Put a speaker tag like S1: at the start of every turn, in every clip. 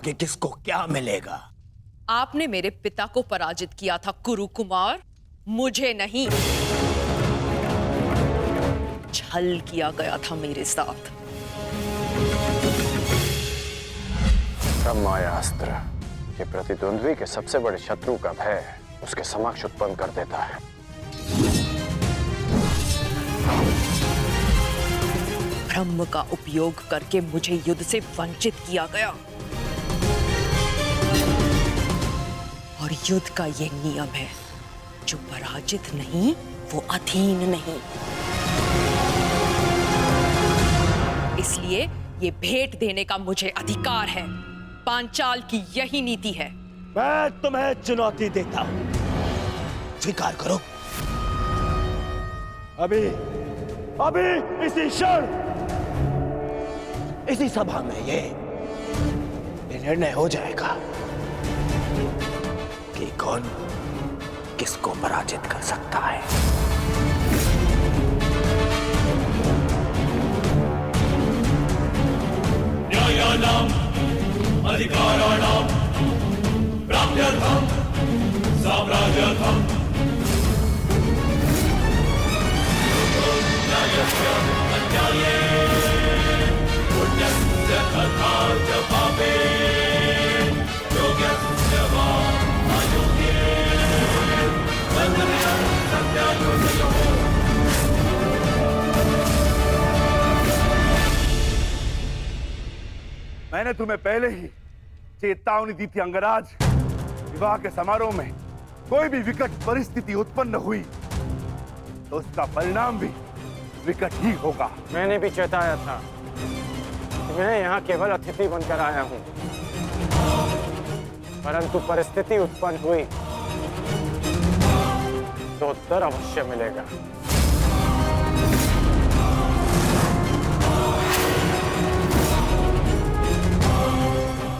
S1: कि किसको क्या मिलेगा।
S2: आपने मेरे पिता को पराजित किया था कुरु कुमार, मुझे नहीं। छल किया गया था मेरे साथ।
S3: ब्रह्मास्त्र ये प्रतिद्वंद्वी के सबसे बड़े शत्रु का भय उसके समक्ष उत्पन्न कर देता है।
S2: ब्रह्म का उपयोग करके मुझे युद्ध से वंचित किया गया, और युद्ध का ये नियम है, जो पराजित नहीं वो अधीन नहीं। इसलिए ये भेंट देने का मुझे अधिकार है। पांचाल की यही नीति है।
S1: मैं तुम्हें चुनौती देता हूं, स्वीकार करो। अभी इसी क्षण इसी सभा में ये निर्णय हो जाएगा कि कौन किसको पराजित कर सकता है।
S4: न्यायानाम अधिकाराणाम प्राप्त्यर्थम साम्राज्यर्थम न्यायस्य अन्याये पुण्यस्य तथाच पापे योग्यस्य वा अयोग्ये बन्धनया सत्यायोगयोः।
S5: मैंने तुम्हें पहले ही चेतावनी दी थी अंगराज, विवाह के समारोह में कोई भी विकट परिस्थिति उत्पन्न हुई तो उसका परिणाम भी विकट ही होगा।
S3: मैंने भी चेताया था कि मैं यहाँ केवल अतिथि बनकर आया हूँ, परंतु परिस्थिति उत्पन्न हुई तो उत्तर अवश्य मिलेगा।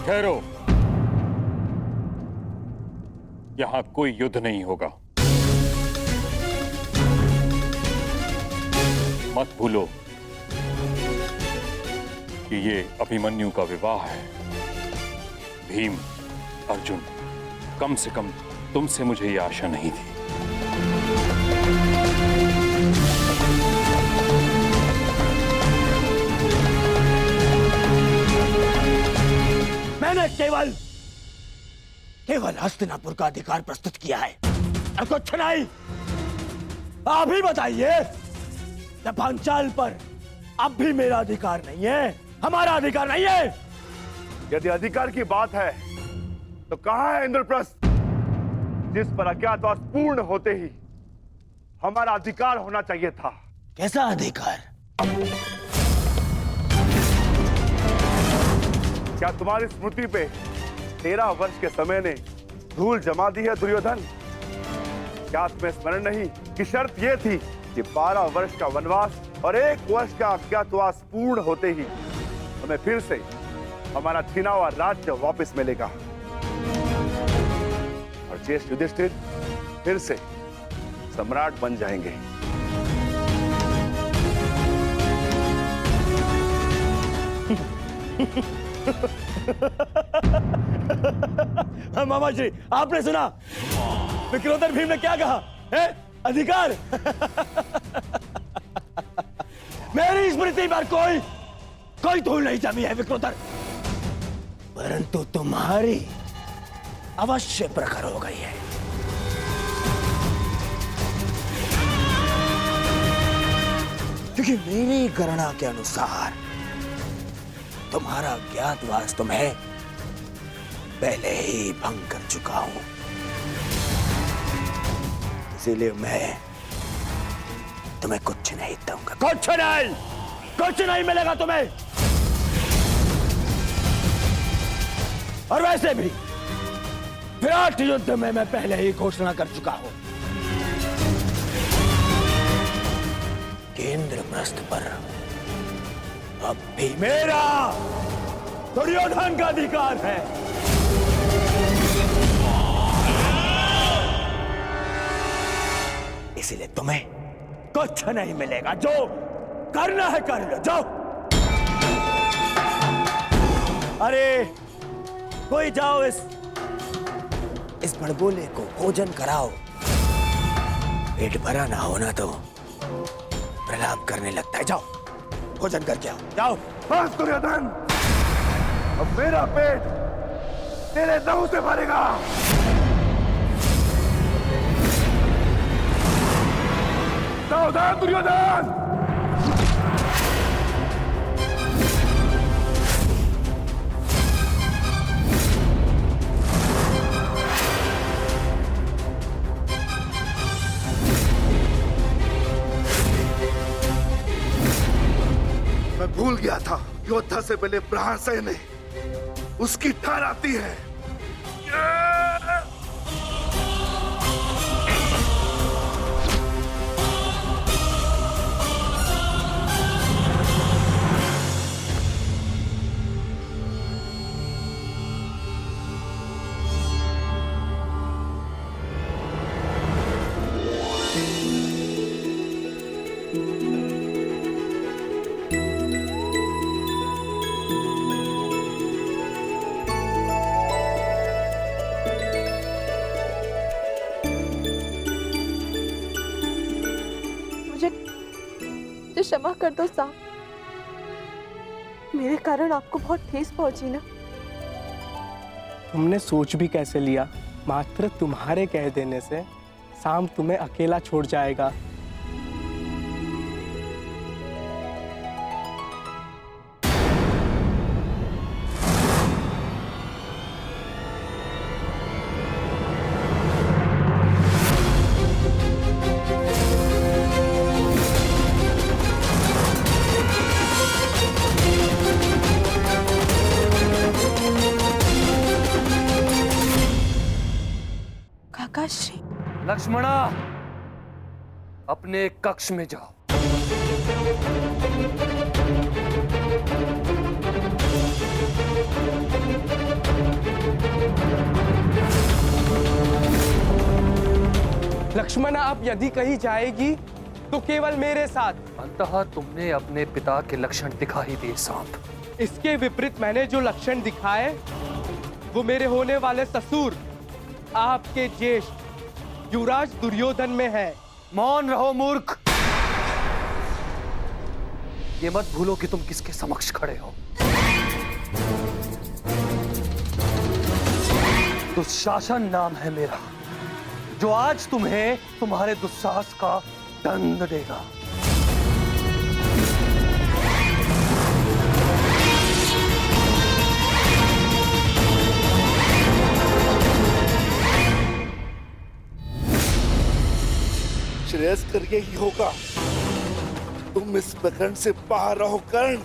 S6: ठहरो, यहां कोई युद्ध नहीं होगा। मत भूलो कि ये अभिमन्यु का विवाह है। भीम, अर्जुन, कम से कम तुमसे मुझे ये आशा नहीं थी।
S1: मैंने केवल हस्तिनापुर का अधिकार प्रस्तुत किया है, और कुछ नहीं। आप ही बताइए, पांचाल पर अब भी मेरा अधिकार नहीं है, हमारा अधिकार नहीं है।
S5: यदि अधिकार की बात है तो कहां है इंद्रप्रस्थ, जिस पर अज्ञातवास पूर्ण होते ही हमारा अधिकार होना चाहिए था।
S1: कैसा अधिकार?
S5: क्या तुम्हारी स्मृति पे 13 वर्ष के समय ने धूल जमा दी है दुर्योधन? क्या तुम्हें स्मरण नहीं कि शर्त यह थी कि 12 वर्ष का वनवास और 1 वर्ष का अज्ञातवास पूर्ण होते ही हमें फिर से हमारा छीना हुआ राज्य वापस मिलेगा, और ज्येष्ठ युधिष्ठिर फिर से सम्राट बन जाएंगे।
S1: मामा जी, आपने सुना विक्रोधर भीम ने क्या कहा है? अधिकार। मेरी स्मृति पर कोई धूल नहीं जमी है विक्रोधर, परंतु तुम्हारी अवश्य प्रखर हो गई है। क्योंकि मेरी गणना के अनुसार तुम्हारा ज्ञातवास तुम्हें पहले ही भंग कर चुका हूं, इसीलिए मैं तुम्हें कुछ नहीं दूंगा। कुछ नहीं मिलेगा तुम्हें। और वैसे भी विराट युद्ध में मैं पहले ही घोषणा कर चुका हूं कि इंद्रप्रस्थ पर अब भी मेरा दुर्योधन का अधिकार है। इसीलिए तुम्हें कुछ नहीं मिलेगा। जो करना है कर लो, जाओ। अरे कोई जाओ इस बड़बोले को भोजन कराओ। पेट भरा ना होना तो प्रलाप करने लगता है। जाओ भोजन करके आओ, जाओ।
S5: बस दुर्योधन, अब मेरा पेट तेरे लहू से भरेगा। सावधान दुर्योधन। मैं भूल गया था, योद्धा से पहले प्रहार सहने उसकी ठार आती है।
S7: मुझे क्षमा कर दो साहब, मेरे कारण आपको बहुत ठेस पहुंची ना।
S8: तुमने सोच भी कैसे लिया? मात्र तुम्हारे कह देने से शाम तुम्हें अकेला छोड़ जाएगा।
S7: काकाश्री,
S9: लक्ष्मणा, अपने कक्ष में जाओ।
S8: लक्ष्मणा अब यदि कहीं जाएगी तो केवल मेरे साथ।
S9: अंततः तुमने अपने पिता के लक्षण दिखा ही दिए सांप।
S8: इसके विपरीत मैंने जो लक्षण दिखाए वो मेरे होने वाले ससुर आपके ज्येष्ठ युवराज दुर्योधन में है।
S9: मौन रहो मूर्ख। ये मत भूलो कि तुम किसके समक्ष खड़े हो। दुशासन नाम है मेरा, जो आज तुम्हें तुम्हारे दुस्साहस का दंड देगा।
S5: श्रेयस्कर यही होगा। तुम इस प्रकरण से बाहर रहो कर्ण।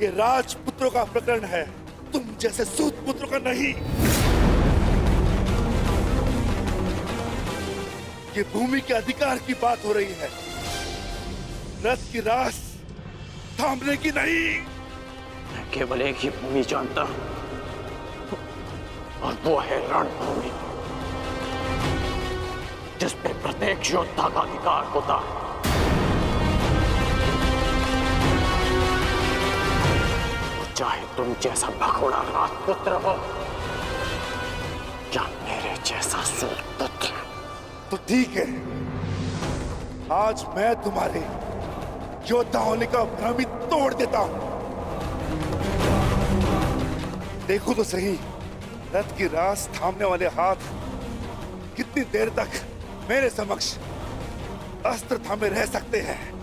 S5: ये राजपुत्रों का प्रकरण है, तुम जैसे सूत पुत्रों का नहीं। ये भूमि के अधिकार की बात हो रही है, रथ की रास थामने की नहीं।
S3: मैं केवल एक ही भूमि जानता हूं, और वो है रणभूमि, जिस पे प्रत्येक योद्धा का अधिकार होता है। वो चाहे तुम जैसा भगोड़ा राजपुत्र हो या मेरे जैसा सूत पुत्र।
S5: तो ठीक है, आज मैं तुम्हारे योद्धा होने का भ्रम ही तोड़ देता हूं। देखो तो सही, रथ की रास थामने वाले हाथ कितनी देर तक मेरे समक्ष अस्त्र थामे रह सकते हैं।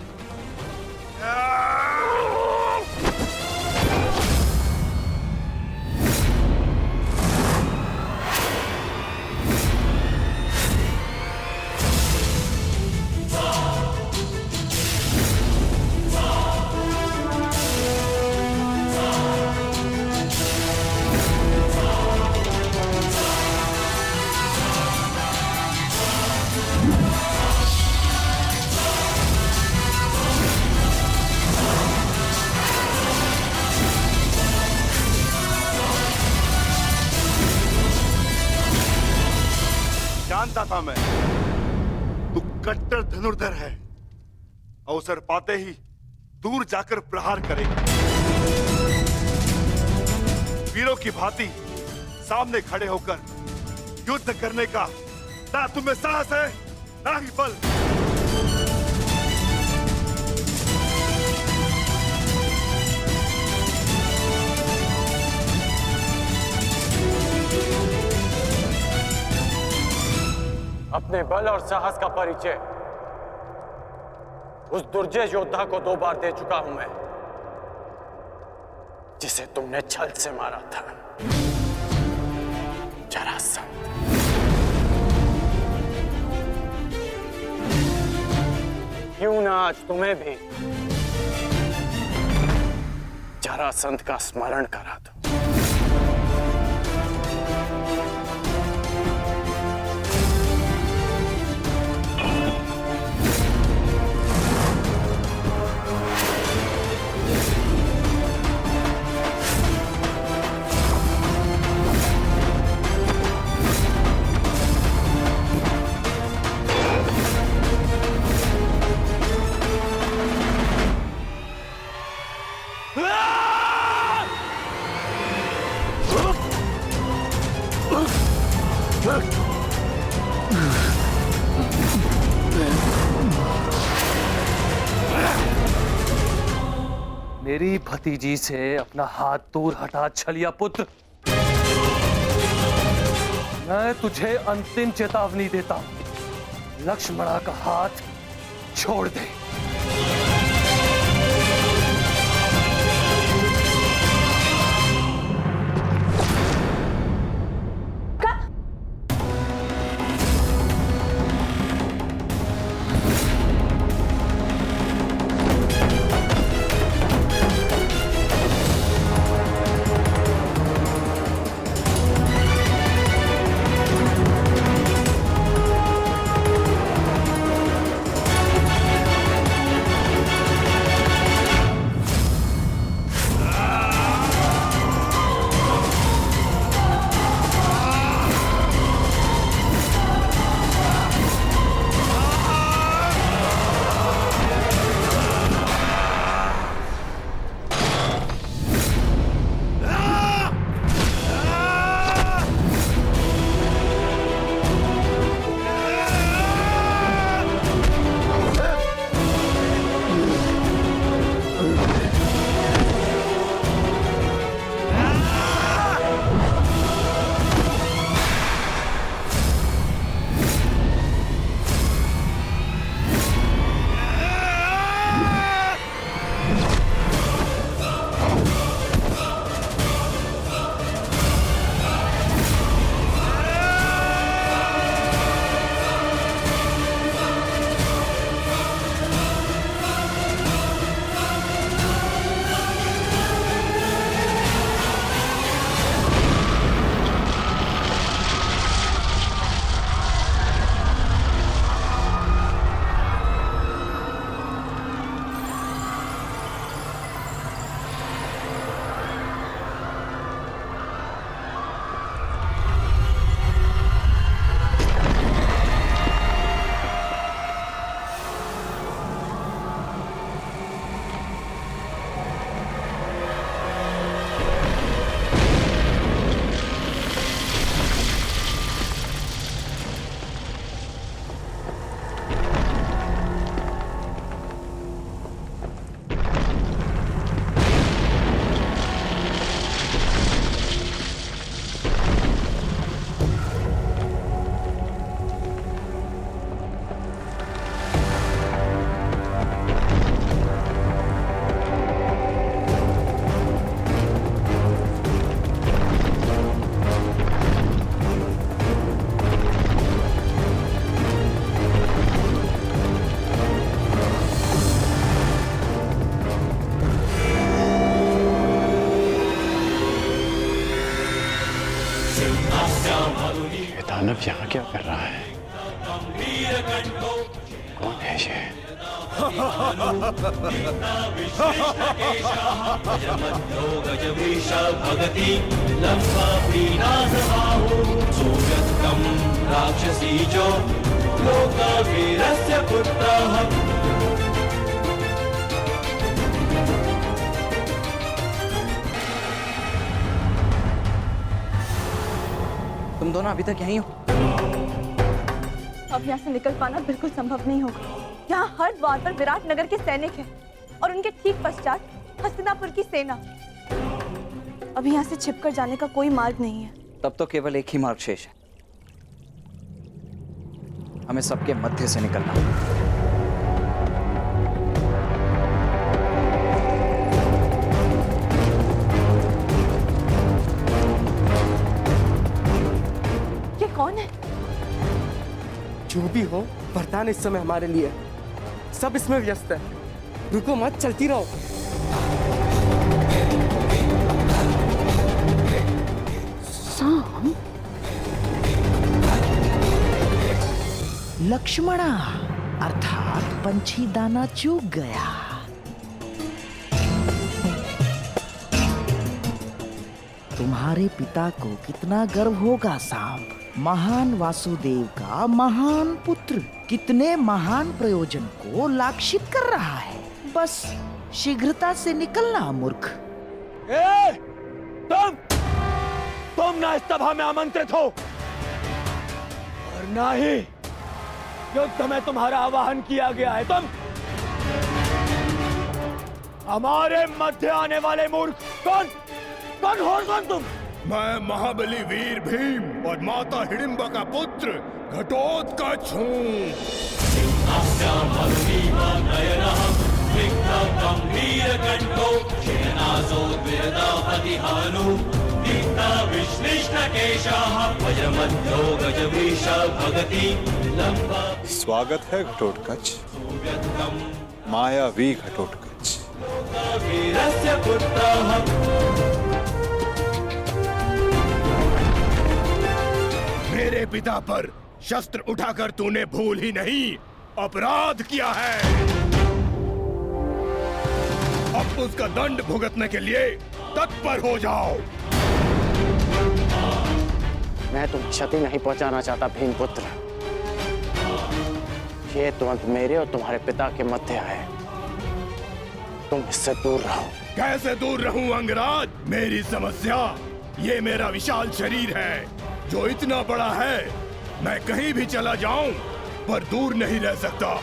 S5: जानता था मैं, तू कट्टर धनुर्धर है। अवसर पाते ही दूर जाकर प्रहार करेगा। वीरों की भांति सामने खड़े होकर युद्ध करने का ना तुम्हें साहस है ना ही बल।
S3: अपने बल और साहस का परिचय उस दुर्जय योद्धा को 2 बार दे चुका हूं मैं, जिसे तुमने छल से मारा था, जरासंध। क्यों ना आज तुम्हें भी जरासंध का स्मरण करा दो।
S9: मेरी भतीजी से अपना हाथ दूर हटा छलिया पुत्र। मैं तुझे अंतिम चेतावनी देता हूं, लक्ष्मणा का हाथ छोड़ दे।
S3: दानव यहाँ क्या कर रहा है? कौन है ये?
S4: राक्षसी जो लोकवीरस्य पुत्रः।
S10: तुम दोनों अभी तक यहीं हो?
S7: अब यहाँ से निकल पाना बिल्कुल संभव नहीं होगा। यहाँ हर द्वार पर विराट नगर के सैनिक हैं और उनके ठीक पश्चात हस्तिनापुर की सेना। अभी यहाँ से छिपकर जाने का कोई मार्ग नहीं है।
S10: तब तो केवल एक ही मार्ग शेष है, हमें सबके मध्य से निकलना होगा।
S7: ये कौन है?
S8: जो भी हो, वरदान इस समय हमारे लिए है। सब इसमें व्यस्त है। रुको मत, चलती रहो।
S11: सांप? लक्ष्मणा अर्थात पंछी दाना चूक गया। तुम्हारे पिता को कितना गर्व होगा सांप, महान वासुदेव का महान पुत्र कितने महान प्रयोजन को लाक्षित कर रहा है। बस शीघ्रता से निकलना मूर्ख।
S1: तुम ना इस सभा में आमंत्रित हो और ना ही युद्ध में तुम्हारा आवाहन किया गया है। तुम हमारे मध्य आने वाले मूर्ख कौन हो? कौन तुम?
S12: मैं महाबली वीर भीम और माता हिडिंबा का पुत्र घटोत्कच हूँ। स्वागत है घटोत्कच, मायावी घटोत्कच। मेरे पिता पर शस्त्र उठाकर तूने भूल ही नहीं अपराध किया है। अब उसका दंड भुगतने के लिए तत्पर हो जाओ।
S3: मैं तुम क्षति नहीं पहुंचाना चाहता भीमपुत्र। ये तुरंत मेरे और तुम्हारे पिता के मध्य है, तुम इससे दूर रहो।
S12: कैसे दूर रहूं अंगराज? मेरी समस्या ये मेरा विशाल शरीर है जो इतना बड़ा है, मैं कहीं भी चला जाऊं पर दूर नहीं रह सकता।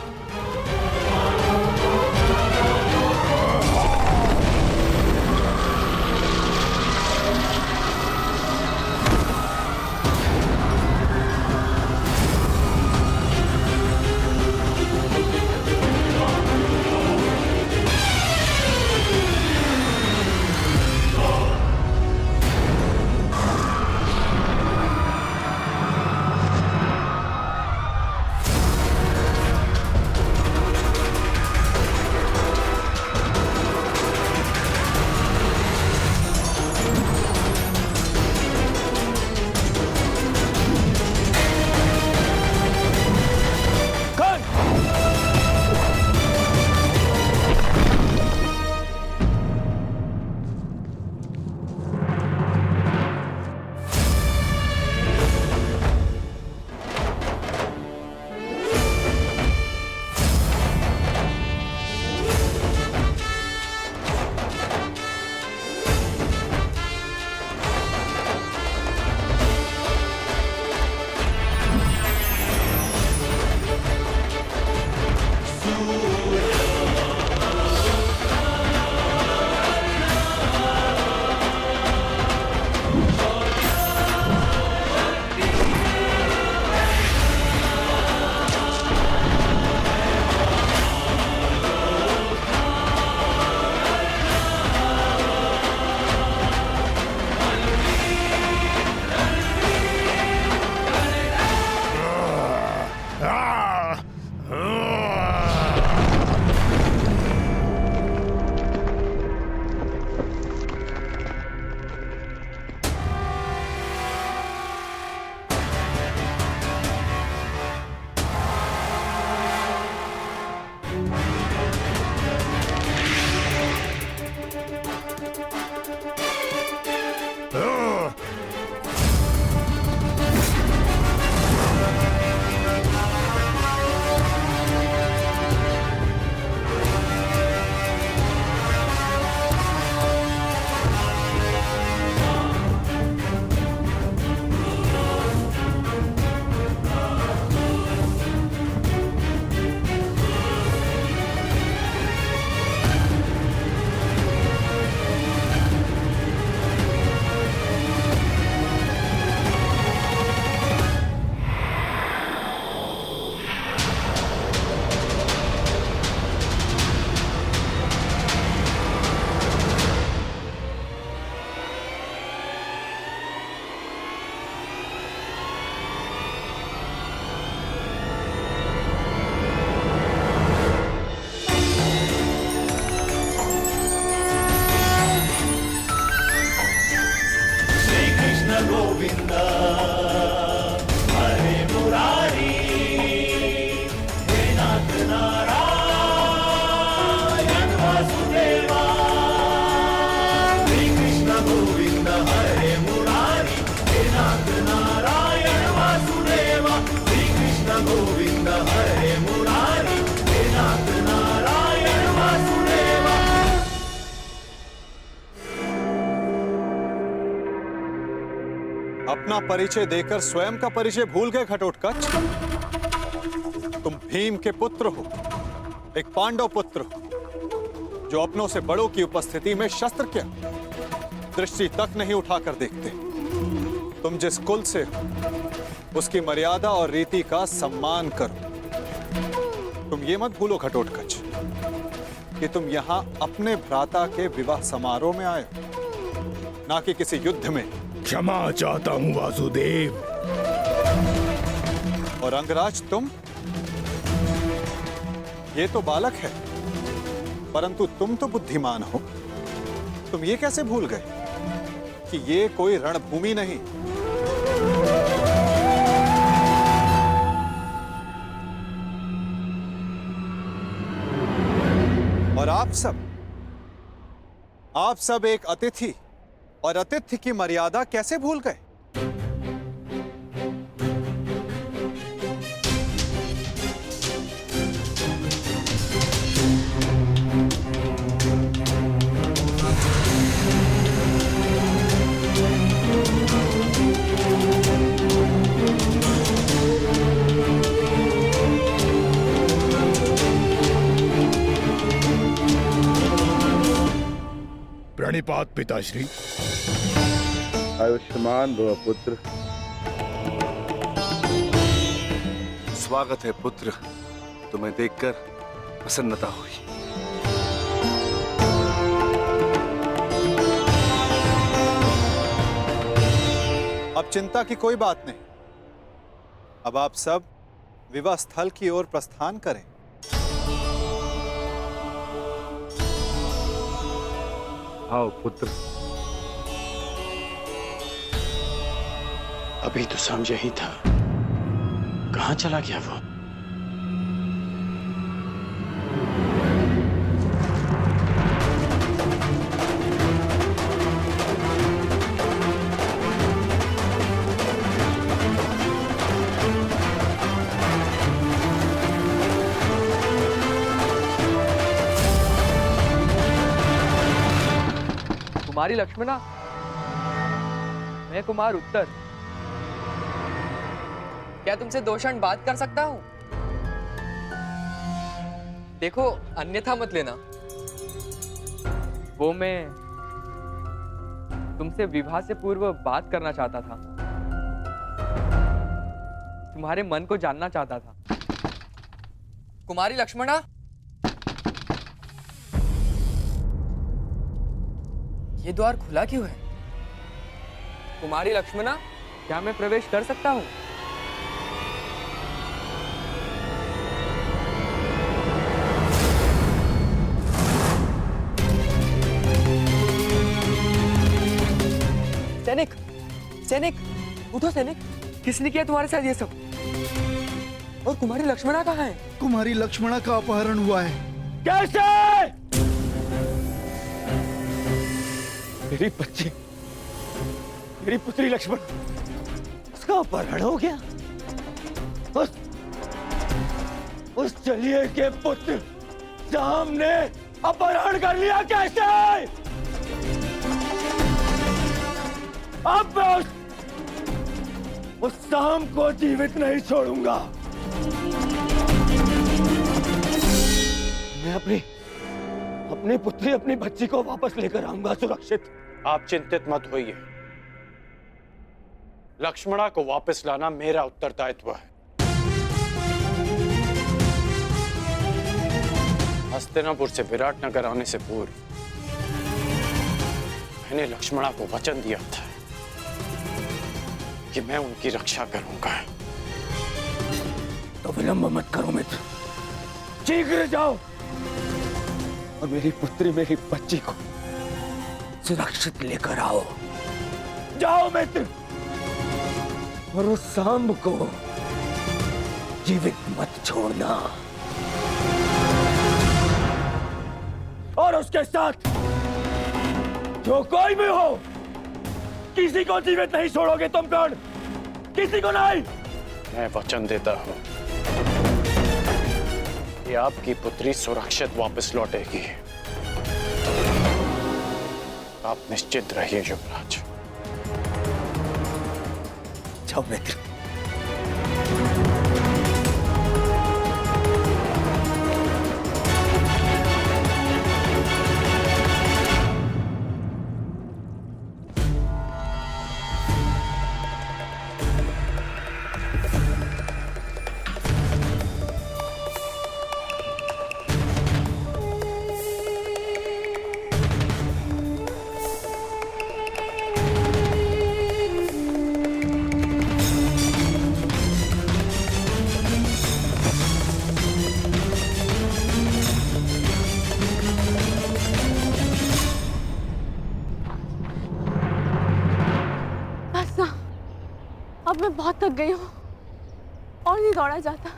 S13: अपना परिचय देकर स्वयं का परिचय भूल गए घटोत्कच? तुम भीम के पुत्र हो, एक पांडव पुत्र हो, जो अपनों से बड़ों की उपस्थिति में शस्त्र क्या दृष्टि तक नहीं उठाकर देखते। तुम जिस कुल से हो, उसकी मर्यादा और रीति का सम्मान करो। तुम ये मत भूलो घटोत्कच कि तुम यहाँ अपने भ्राता के विवाह समारोह में आए हो, ना कि किसी युद्ध में।
S12: क्षमा चाहता हूँ वासुदेव।
S13: और अंगराज तुम, ये तो बालक है, परंतु तुम तो बुद्धिमान हो। तुम ये कैसे भूल गए कि ये कोई रणभूमि नहीं, और आप सब एक अतिथि और अतिथि की मर्यादा कैसे भूल गए?
S12: प्रणिपात पिताश्री।
S5: आयुष्मान भव पुत्र।
S14: स्वागत है पुत्र, तुम्हें देखकर प्रसन्नता हुई।
S13: अब चिंता की कोई बात नहीं। अब आप सब विवाह स्थल की ओर प्रस्थान करें।
S14: आओ पुत्र।
S3: अभी तो समझ ही था, कहां चला गया वो?
S8: कुमारी लक्ष्मणा, मैं कुमार उत्तर।
S15: क्या तुमसे 2 क्षण बात कर सकता हूं? देखो, अन्यथा मत लेना।
S8: वो मैं तुमसे विवाह से पूर्व बात करना चाहता था, तुम्हारे मन को जानना चाहता था।
S15: कुमारी लक्ष्मणा, ये द्वार खुला क्यों है? कुमारी लक्ष्मणा,
S8: क्या मैं प्रवेश कर सकता हूं?
S15: सैनिक, सैनिक, उठो सैनिक। किसने किया तुम्हारे साथ ये सब? और कुमारी लक्ष्मणा कहाँ है?
S16: कुमारी लक्ष्मणा का अपहरण हुआ है।
S1: कैसे? मेरी बच्ची, मेरी पुत्री लक्ष्मण, उसका अपहरण हो गया। उस चलिए के पुत्र सामने अपहरण कर लिया। कैसे? अब मैं उस शाम को जीवित नहीं छोड़ूंगा। मैं अपनी पुत्री, अपनी बच्ची को वापस लेकर आऊंगा सुरक्षित।
S3: आप चिंतित मत होइए, लक्ष्मणा को वापस लाना मेरा उत्तरदायित्व है। हस्तिनापुर से विराटनगर आने से पूर्व मैंने लक्ष्मणा को वचन दिया था कि मैं उनकी रक्षा करूंगा।
S1: तो विलंब मत करो मित्र, शीघ्र जाओ और मेरी पुत्री, मेरी बच्ची को सुरक्षित लेकर आओ। जाओ मित्र, और उस सांब को जीवित मत छोड़ना। और उसके साथ जो कोई भी हो, किसी को जीवित नहीं छोड़ोगे तुम कर्ण, किसी को नहीं।
S3: मैं वचन देता हूं कि आपकी पुत्री सुरक्षित वापस लौटेगी। आप निश्चित रहिए युवराज।
S1: जाओ मित्र।
S7: अब मैं बहुत थक गई हूँ और नहीं दौड़ा जाता।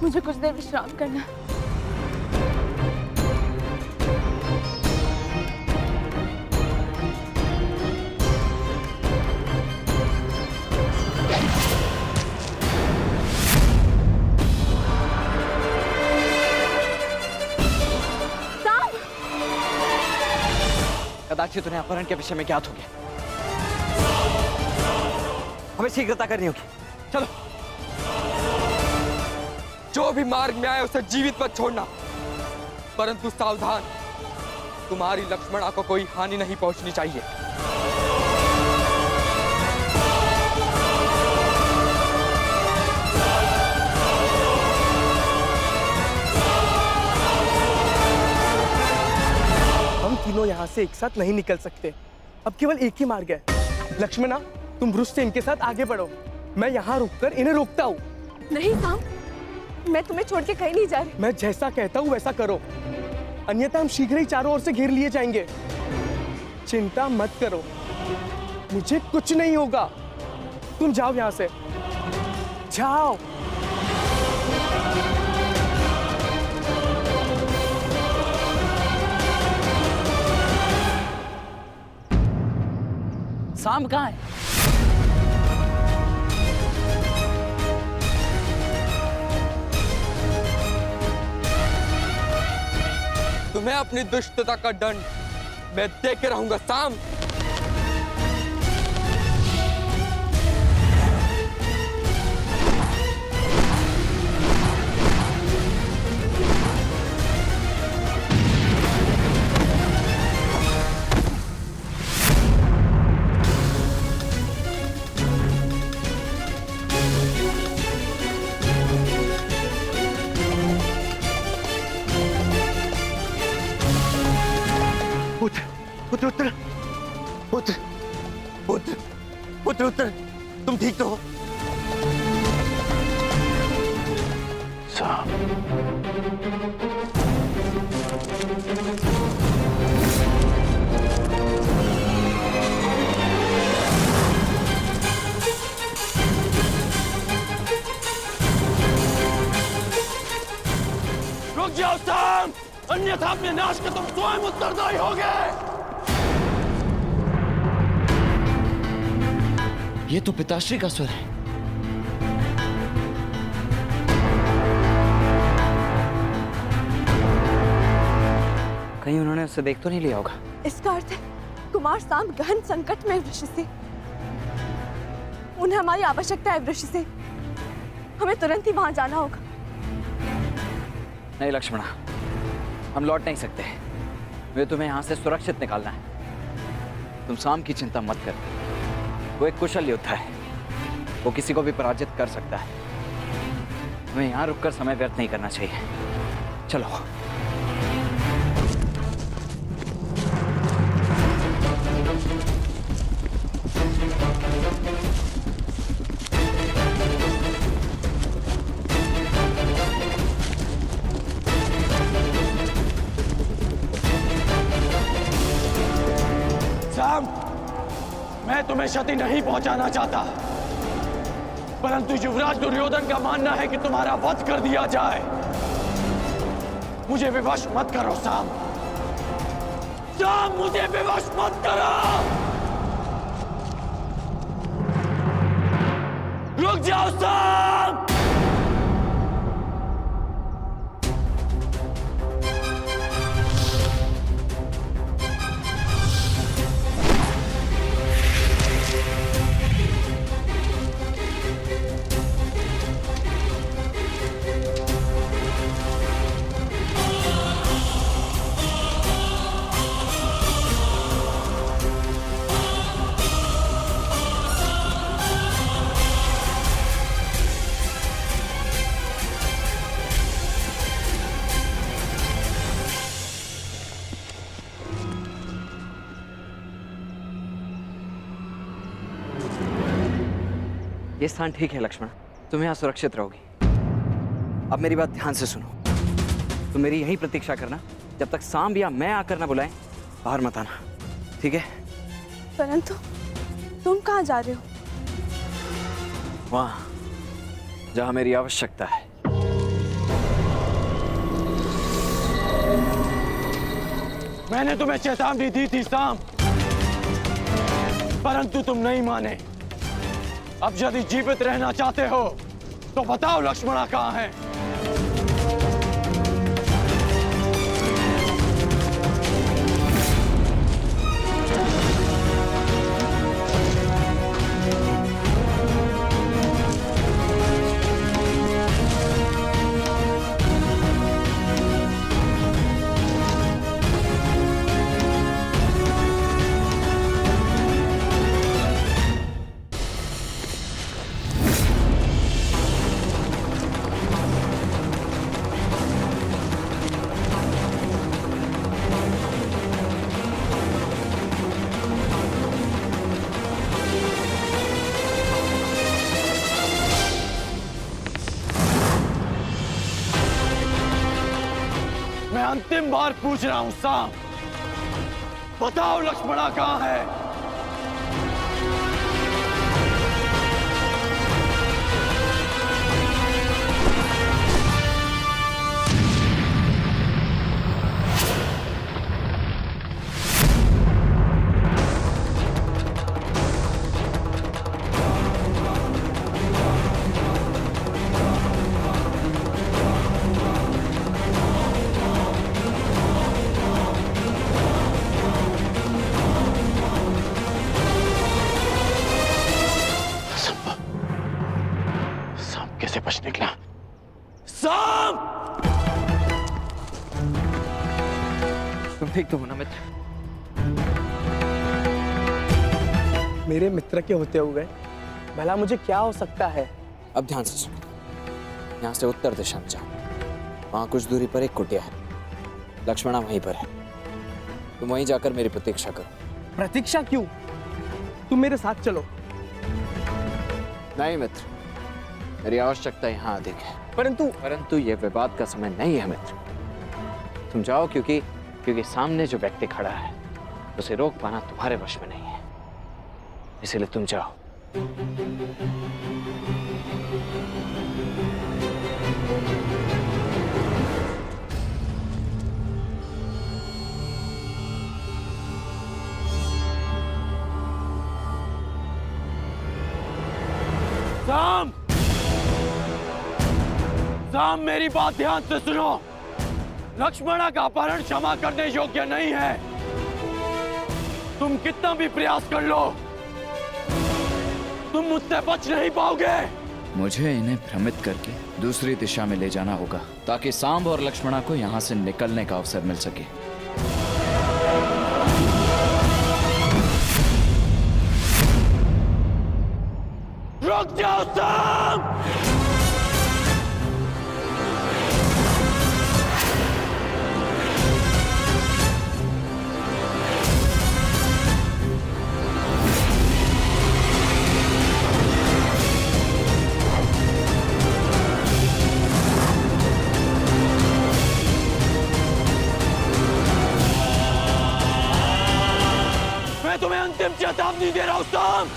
S7: मुझे कुछ देर विश्राम करना है।
S10: कदाचित उन्हें अपहरण के विषय में ज्ञात हो गया। हमें शीघ्रता करनी होगी। चलो।
S15: जो भी मार्ग में आए उसे जीवित मत छोड़ना, परंतु सावधान, तुम्हारी लक्ष्मणा को कोई हानि नहीं पहुंचनी चाहिए।
S8: हम तीनों यहाँ से एक साथ नहीं निकल सकते। अब केवल एक ही मार्ग है। लक्ष्मणा, तुम ब्रुश से इनके साथ आगे बढ़ो, मैं यहाँ रुककर इन्हें रोकता हूँ।
S7: नहीं साम, मैं तुम्हें छोड़ के कहीं नहीं जा रही।
S8: मैं जैसा कहता हूँ वैसा करो, अन्यथा हम शीघ्र ही चारों ओर से घेर लिए जाएंगे। चिंता मत करो, मुझे कुछ नहीं होगा। तुम जाओ यहाँ से, जाओ।
S11: सांब कहाँ है?
S15: तुम्हें अपनी दुष्टता का दंड मैं दे के रहूंगा साम।
S1: पुत्र उत्तर, पुत्र पुत्र पुत्र उत्तर, तुम ठीक तो हो?
S3: रुक जाओ साम, अन्यथा अपने नाश के तुम स्वयं उत्तरदायी होगे।
S11: ये तो पिताश्री का स्वर है।
S10: कहीं उन्होंने उसे देख तो नहीं लिया होगा।
S7: इसका अर्थ है कुमार साम गहन संकट में वृषि। उन्हें हमारी आवश्यकता है वृषि। हमें तुरंत ही वहां जाना होगा।
S10: नहीं लक्ष्मणा, हम लौट नहीं सकते। मुझे तुम्हें यहाँ से सुरक्षित निकालना है। तुम साम की चिंता मत कर, वो एक कुशल योद्धा है, वो किसी को भी पराजित कर सकता है। हमें यहाँ रुककर समय व्यर्थ नहीं करना चाहिए। चलो।
S3: साम, मैं तुम्हें क्षति नहीं पहुंचाना चाहता, परंतु युवराज दुर्योधन का मानना है कि तुम्हारा वध कर दिया जाए। मुझे विवश मत करो साम, साम मुझे विवश मत करो। रुक जाओ साम।
S10: ये स्थान ठीक है लक्ष्मण, तुम यहाँ सुरक्षित रहोगी। अब मेरी बात ध्यान से सुनो, तुम मेरी यहीं प्रतीक्षा करना, जब तक सांब या मैं आकर ना बुलाएं, बाहर मत आना, ठीक है?
S7: परंतु तुम कहाँ जा रहे हो?
S10: वहां जहां मेरी आवश्यकता है।
S3: मैंने तुम्हें चेतावनी दी थी सांब, परंतु तुम नहीं माने। अब यदि जीवित रहना चाहते हो तो बताओ लक्ष्मणा कहाँ है? मैं अंतिम बार पूछ रहा हूं सांब, बताओ लक्ष्मणा कहाँ है? कैसे बच निकला? सांप!
S10: तुम ठीक तो हो ना मित्र?
S8: मेरे मित्र के होते हुए भला मुझे क्या हो सकता है?
S10: अब ध्यान से सुनो, यहाँ से उत्तर दिशा में जाओ, वहां कुछ दूरी पर एक कुटिया है, लक्ष्मणा वहीं पर है। तुम वहीं जाकर मेरी प्रतीक्षा करो।
S8: प्रतीक्षा क्यों? तुम मेरे साथ चलो।
S10: नहीं मित्र, मेरी आवश्यकता यहाँ अधिक है। परंतु यह विवाद का समय नहीं है मित्र। तुम जाओ, क्योंकि सामने जो व्यक्ति खड़ा है उसे रोक पाना तुम्हारे वश में नहीं है, इसलिए तुम जाओ।
S3: सांब! सांब, मेरी बात ध्यान से सुनो। लक्ष्मणा का अपहरण क्षमा करने योग्य नहीं है। तुम कितना भी प्रयास कर लो, तुम मुझसे बच नहीं पाओगे।
S17: मुझे इन्हें भ्रमित करके दूसरी दिशा में ले जाना होगा, ताकि सांब और लक्ष्मणा को यहाँ से निकलने का अवसर मिल सके।
S3: रुक जाओ सांब! मैं तुम्हें अंतिम चेतावनी दे रहा हूं सांब!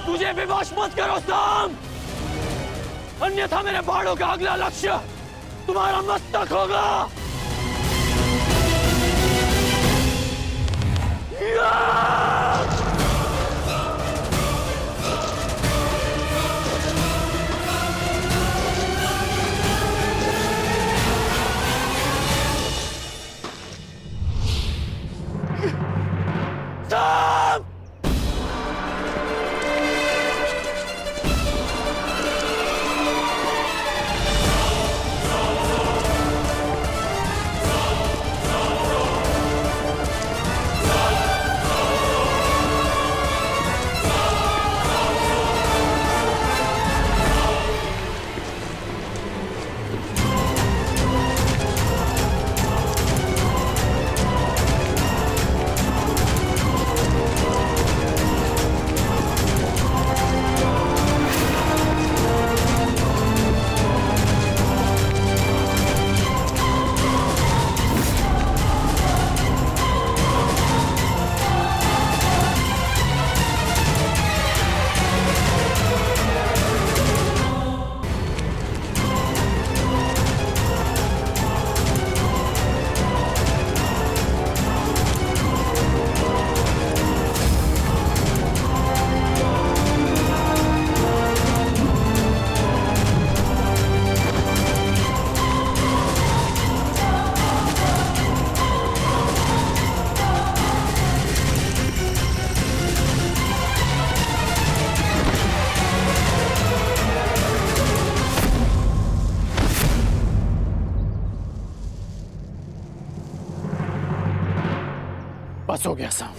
S3: मुझे विवश मत करो सांब, अन्यथा मेरे बाणों का अगला लक्ष्य तुम्हारा मस्तक होगा। सांब! हो गया साम।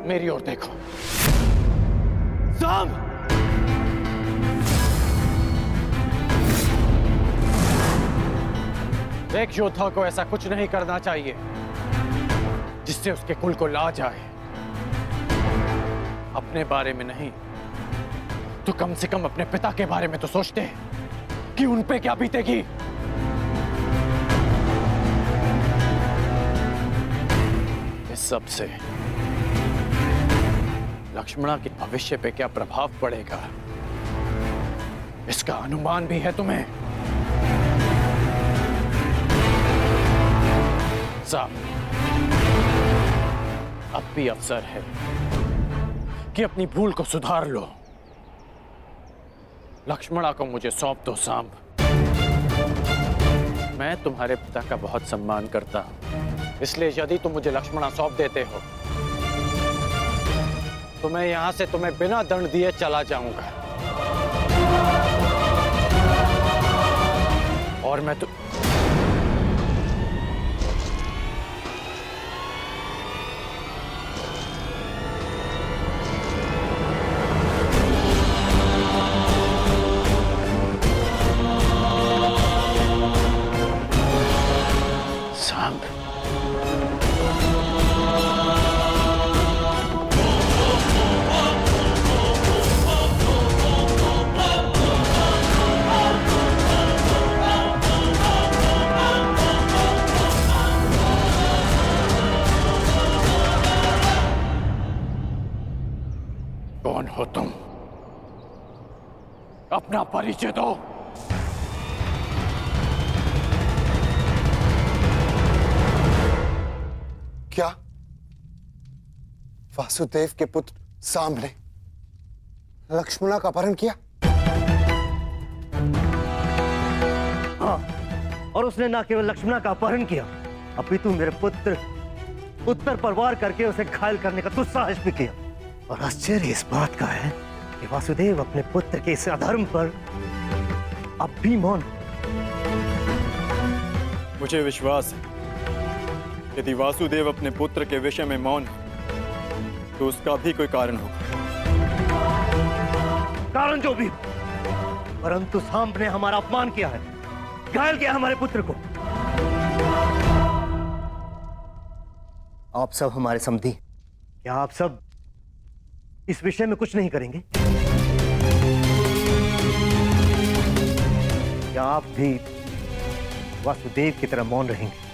S3: मेरी ओर देखो साम। एक योद्धा को ऐसा कुछ नहीं करना चाहिए जिससे उसके कुल को लाज आए। अपने बारे में नहीं तो कम से कम अपने पिता के बारे में तो सोचते कि उन पे क्या बीतेगी। इस सब से लक्ष्मणा के भविष्य पे क्या प्रभाव पड़ेगा इसका अनुमान भी है तुम्हें। साहब, अब भी अवसर है कि अपनी भूल को सुधार लो। लक्ष्मणा को मुझे सौंप दो सांब। मैं तुम्हारे पिता का बहुत सम्मान करता हूं, इसलिए यदि तुम मुझे लक्ष्मणा सौंप देते हो तो मैं यहां से तुम्हें बिना दंड दिए चला जाऊंगा। और मैं तो कौन हो तुम? अपना परिचय दो।
S18: क्या वासुदेव के पुत्र सांब ने लक्ष्मणा का अपहरण किया?
S19: हाँ, और उसने न केवल लक्ष्मणा का अपहरण किया, अपितु मेरे पुत्र उत्तर पर वार करके उसे घायल करने का दुस्साहस भी किया। और आश्चर्य इस बात का है कि वासुदेव अपने पुत्र के इस अधर्म पर अब भी मौन।
S13: मुझे विश्वास है यदि वासुदेव अपने पुत्र के विषय में मौन है तो उसका भी कोई कारण होगा।
S19: कारण जो भी, परंतु सांब ने हमारा अपमान किया है, घायल किया हमारे पुत्र को। आप सब हमारे समधी, क्या आप सब इस विषय में कुछ नहीं करेंगे? क्या आप भी वासुदेव की तरह मौन रहेंगे?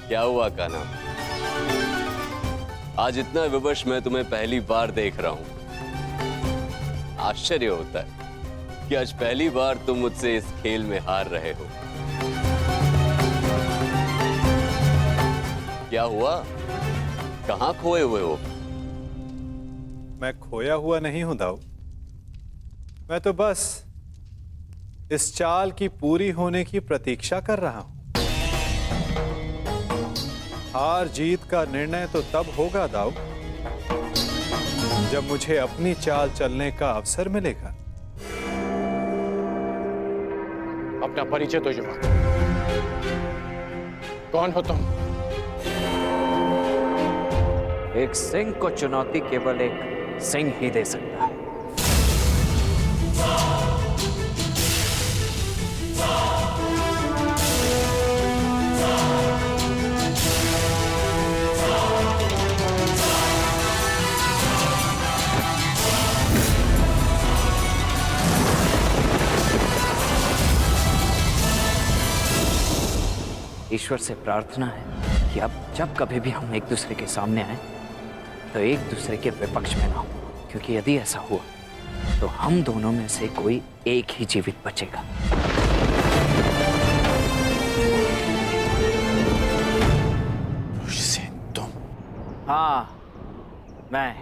S20: क्या हुआ कान्हा? आज इतना विवश मैं तुम्हें पहली बार देख रहा हूं। आश्चर्य होता है कि आज पहली बार तुम मुझसे इस खेल में हार रहे हो। क्या हुआ? कहां खोए हुए हो?
S13: मैं खोया हुआ नहीं हूं दाऊ। मैं तो बस इस चाल की पूरी होने की प्रतीक्षा कर रहा हूं। हार जीत का निर्णय तो तब होगा दाऊ जब मुझे अपनी चाल चलने का अवसर मिलेगा।
S3: अपना परिचय दो युवक। कौन हो तुम?
S10: एक सिंह को चुनौती केवल एक सिंह ही दे सकता है। ईश्वर से प्रार्थना है कि अब जब कभी भी हम एक दूसरे के सामने आए तो एक दूसरे के विपक्ष में ना हो, क्योंकि यदि ऐसा हुआ तो हम दोनों में से कोई एक ही जीवित बचेगा।
S3: तुम?
S10: हाँ, मैं।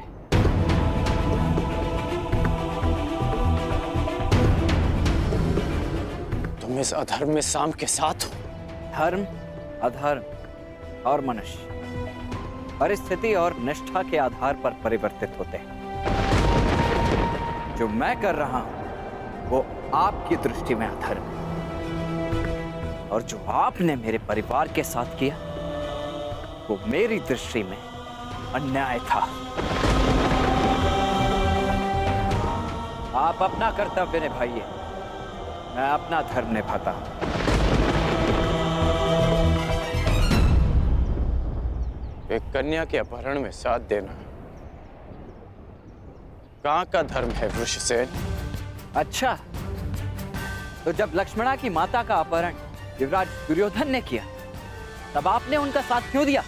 S3: तुम इस अधर्म में सांब के साथ हो?
S10: धर्म, अधर्म और मनुष्य परिस्थिति और निष्ठा के आधार पर परिवर्तित होते हैं। जो मैं कर रहा हूं वो आपकी दृष्टि में अधर्म है, और जो आपने मेरे परिवार के साथ किया वो मेरी दृष्टि में अन्याय था। आप अपना कर्तव्य निभाइए, मैं अपना धर्म निभाता हूं।
S3: एक कन्या के अपहरण में साथ देना कहाँ का धर्म है वृषसेन?
S10: अच्छा, तो जब लक्ष्मणा की माता का अपहरण युवराज दुर्योधन ने किया तब आपने उनका साथ क्यों दिया?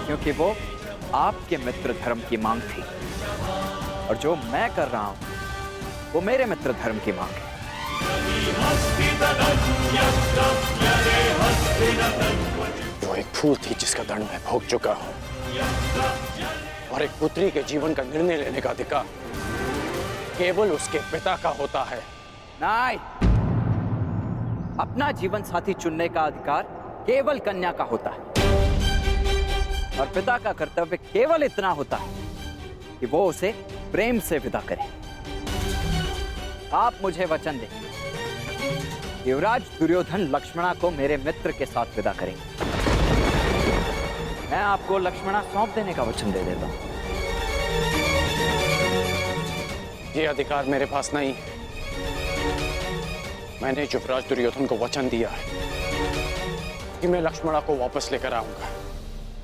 S10: क्योंकि वो आपके मित्र धर्म की मांग थी, और जो मैं कर रहा हूं वो मेरे मित्र धर्म की मांग है।
S3: वो एक फूल थी जिसका दंड मैं भोग चुका हूं, और एक पुत्री के जीवन का निर्णय लेने का अधिकार केवल उसके पिता का होता है।
S10: नहीं, अपना जीवन साथी चुनने का अधिकार केवल कन्या का होता है, और पिता का कर्तव्य केवल इतना होता है कि वो उसे प्रेम से विदा करे। आप मुझे वचन दें, युवराज दुर्योधन लक्ष्मणा को मेरे मित्र के साथ विदा करेंगे। मैं आपको लक्ष्मणा सौंप देने का वचन दे देता हूं।
S3: ये अधिकार मेरे पास नहीं है। मैंने युवराज दुर्योधन को वचन दिया है कि मैं लक्ष्मणा को वापस लेकर आऊंगा।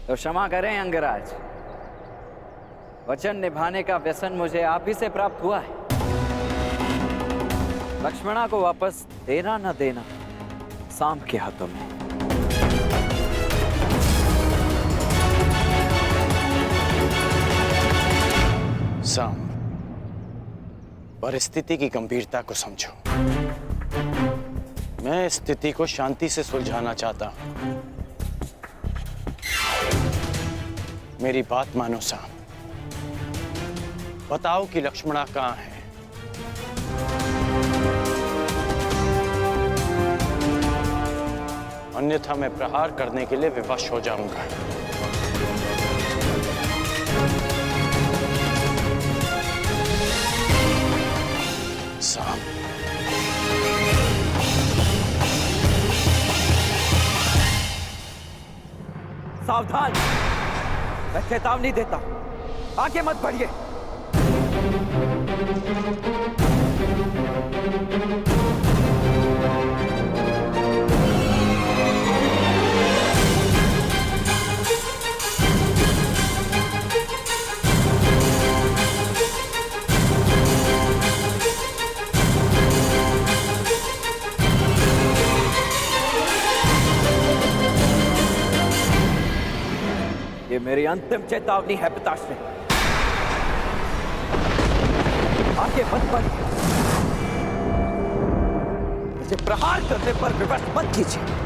S10: तो क्षमा करें अंगराज, वचन निभाने का व्यसन मुझे आप ही से प्राप्त हुआ है। लक्ष्मणा को वापस देना न देना सांब के हाथों में।
S3: सांब, परिस्थिति की गंभीरता को समझो। मैं स्थिति को शांति से सुलझाना चाहता हूं। मेरी बात मानो सांब, बताओ कि लक्ष्मणा कहां है? अन्यथा मैं प्रहार करने के लिए विवश हो जाऊंगा। सांब,
S10: सावधान, मैं चेतावनी देता हूं, आगे मत बढ़िए। ये मेरी अंतिम चेतावनी है पिताश्री, आगे मत बढ़िए। मुझे प्रहार करने पर विवश मत कीजिए।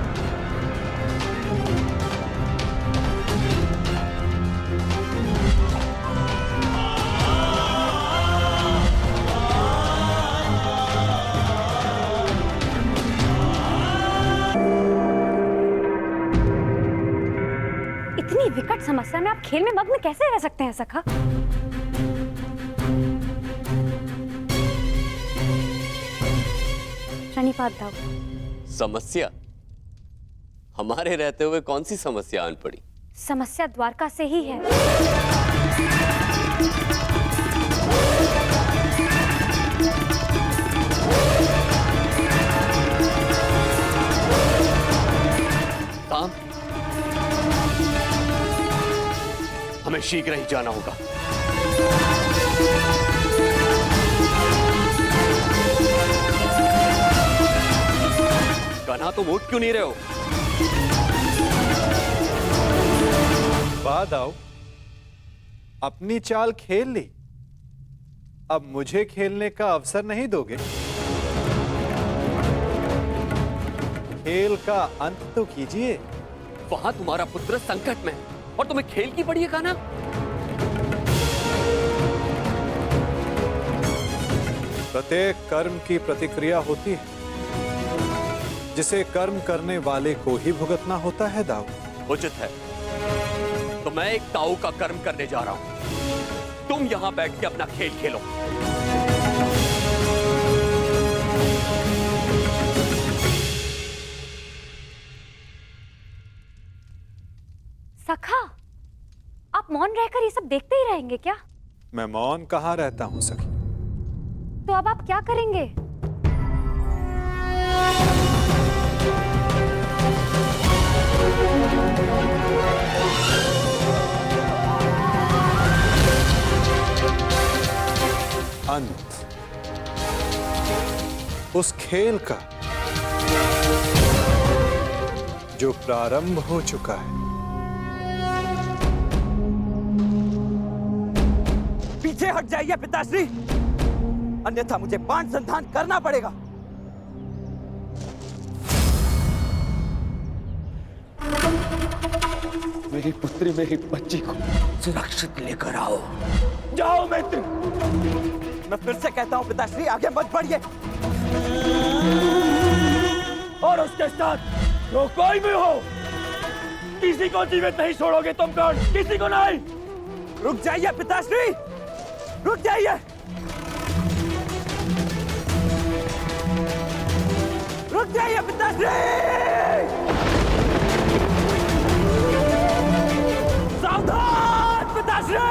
S21: इतनी विकट समस्या में आप खेल में मग्न कैसे रह सकते हैं सखा? प्रणिपात दाऊ।
S20: समस्या? हमारे रहते हुए कौन सी समस्या आन पड़ी?
S21: समस्या द्वारका से ही है।
S20: काम, हमें शीघ्र ही जाना होगा। कन्हा, तुम उठ क्यों नहीं रहे हो?
S13: बाद आओ, अपनी चाल खेल ली, अब मुझे खेलने का अवसर नहीं दोगे? खेल का अंत तो कीजिए।
S20: वहां तुम्हारा पुत्र संकट में और तुम्हें खेल की पड़ी है कान्हा?
S13: प्रत्येक कर्म की प्रतिक्रिया होती है। जिसे कर्म करने वाले को ही भुगतना होता है दाऊ।
S20: उचित है, तो मैं एक ताऊ का कर्म करने जा रहा हूं। तुम यहां बैठ के अपना खेल खेलो।
S21: सखा, आप मौन रहकर ये सब देखते ही रहेंगे क्या?
S13: मैं मौन कहाँ रहता हूं सखी।
S21: तो अब आप क्या करेंगे?
S13: अंत उस खेल का जो प्रारंभ हो चुका है।
S11: पीछे हट जाइए पिताश्री, अन्यथा मुझे बाण संधान करना पड़ेगा।
S1: मेरी पुत्री, मेरी बच्ची को सुरक्षित लेकर आओ। जाओ मित्र।
S11: मैं फिर से कहता हूँ पिताश्री, आगे मत बढ़िए।
S1: और उसके साथ जो कोई भी हो, किसी को जीवित नहीं छोड़ोगे तुम कौन? किसी को नहीं।
S11: रुक जाइए पिताश्री, रुक जाइए, रुक जाइए पिताश्री। सावधान पिताश्री।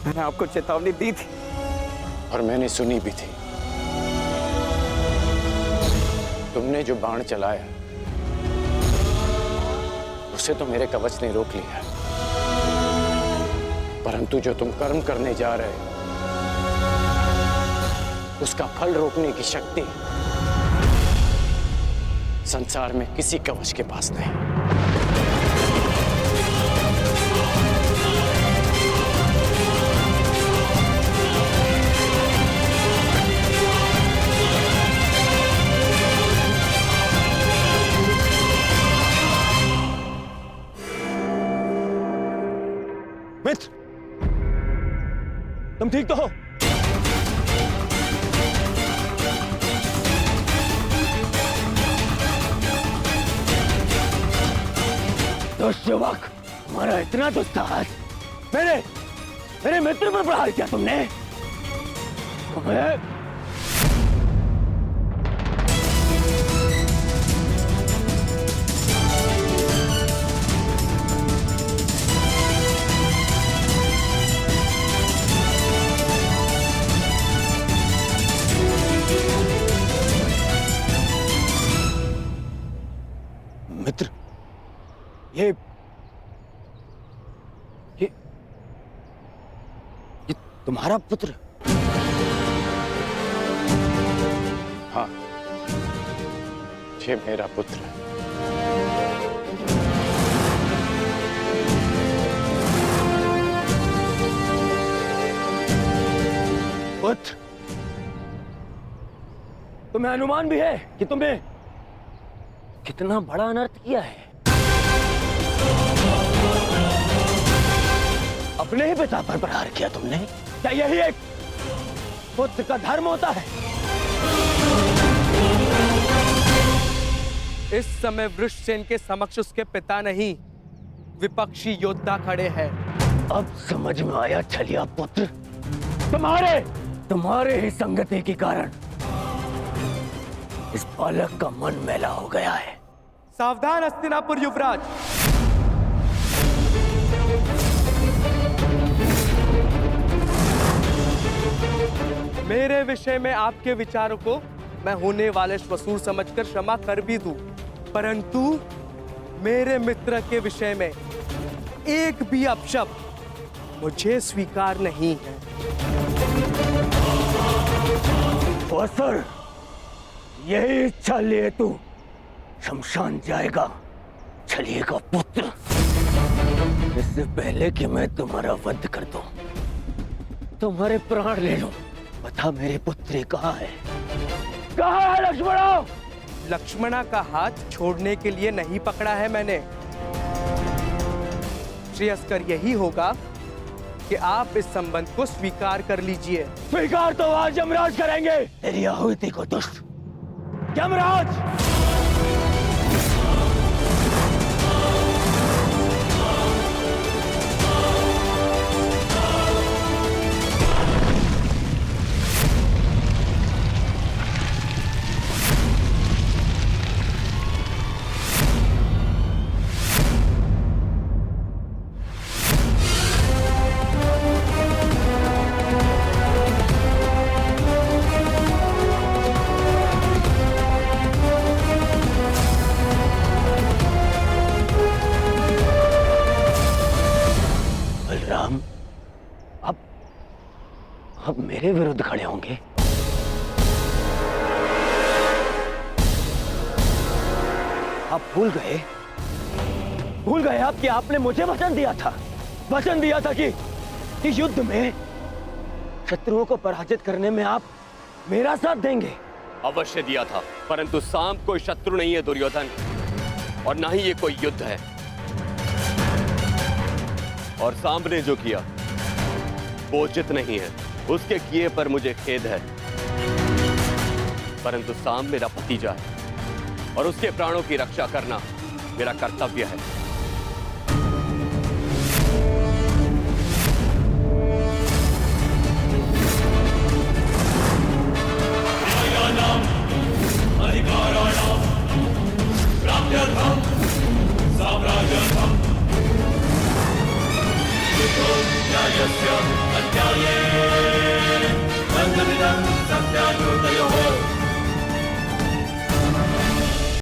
S11: मैंने आपको चेतावनी दी थी
S3: और मैंने सुनी भी थी। तुमने जो बाण चलाया उसे तो मेरे कवच ने रोक लिया, परंतु जो तुम कर्म करने जा रहे हो उसका फल रोकने की शक्ति संसार में किसी कवच के पास नहीं।
S1: मित्र, तुम ठीक तो हो? दुष्यवक, हमारा इतना दुस्साहस मेरे मित्र पर प्रहार किया तुमने। मित्र, ये तुम्हारा पुत्र?
S3: हाँ, ये मेरा पुत्र है।
S1: पुत्र, तुम्हें अनुमान भी है कि तुमने कितना बड़ा अनर्थ किया है। अपने ही पिता पर प्रहार किया तुमने। क्या यही एक पुत्र का धर्म होता है?
S8: इस समय वृषसेन के समक्ष उसके पिता नहीं, विपक्षी योद्धा खड़े हैं।
S1: अब समझ में आया छलिया पुत्र, तुम्हारे ही संगति के कारण इस बालक का मन मैला हो गया है।
S8: सावधान हस्तिनापुर युवराज। मेरे विषय में आपके विचारों को मैं होने वाले श्वसूर समझकर क्षमा कर भी दूं, परंतु मेरे मित्र के विषय में एक भी अपशब्द मुझे स्वीकार नहीं है।
S1: सर, यही इच्छा लिए तू शमशान जाएगा छलिए का पुत्र। इससे पहले कि मैं तुम्हारा वध कर दूं, तुम्हारे प्राण ले लूं, बता मेरे पुत्री कहाँ है? कहाँ है लक्ष्मणा?
S8: लक्ष्मणा का हाथ छोड़ने के लिए नहीं पकड़ा है मैंने। श्रेयस्कर यही होगा कि आप इस संबंध को स्वीकार कर लीजिए।
S1: स्वीकार तो आज यमराज करेंगे। तेरी आहुति को दुष्ट यमराज। अब मेरे विरुद्ध खड़े होंगे? आप भूल गए आप कि आपने मुझे वचन दिया था कि युद्ध में शत्रुओं को पराजित करने में आप मेरा साथ देंगे।
S20: अवश्य दिया था, परंतु सांब कोई शत्रु नहीं है दुर्योधन, और ना ही ये कोई युद्ध है। और सांब ने जो किया वो उचित नहीं है, उसके किए पर मुझे खेद है, परंतु सांब मेरा भतीजा है और उसके प्राणों की रक्षा करना मेरा कर्तव्य है।
S4: अधिकाराणां प्राप्त्यर्थं साम्राज्यर्थं युद्धो न्यायस्य अध्याये बन्धमिदं सत्यान्योतयोः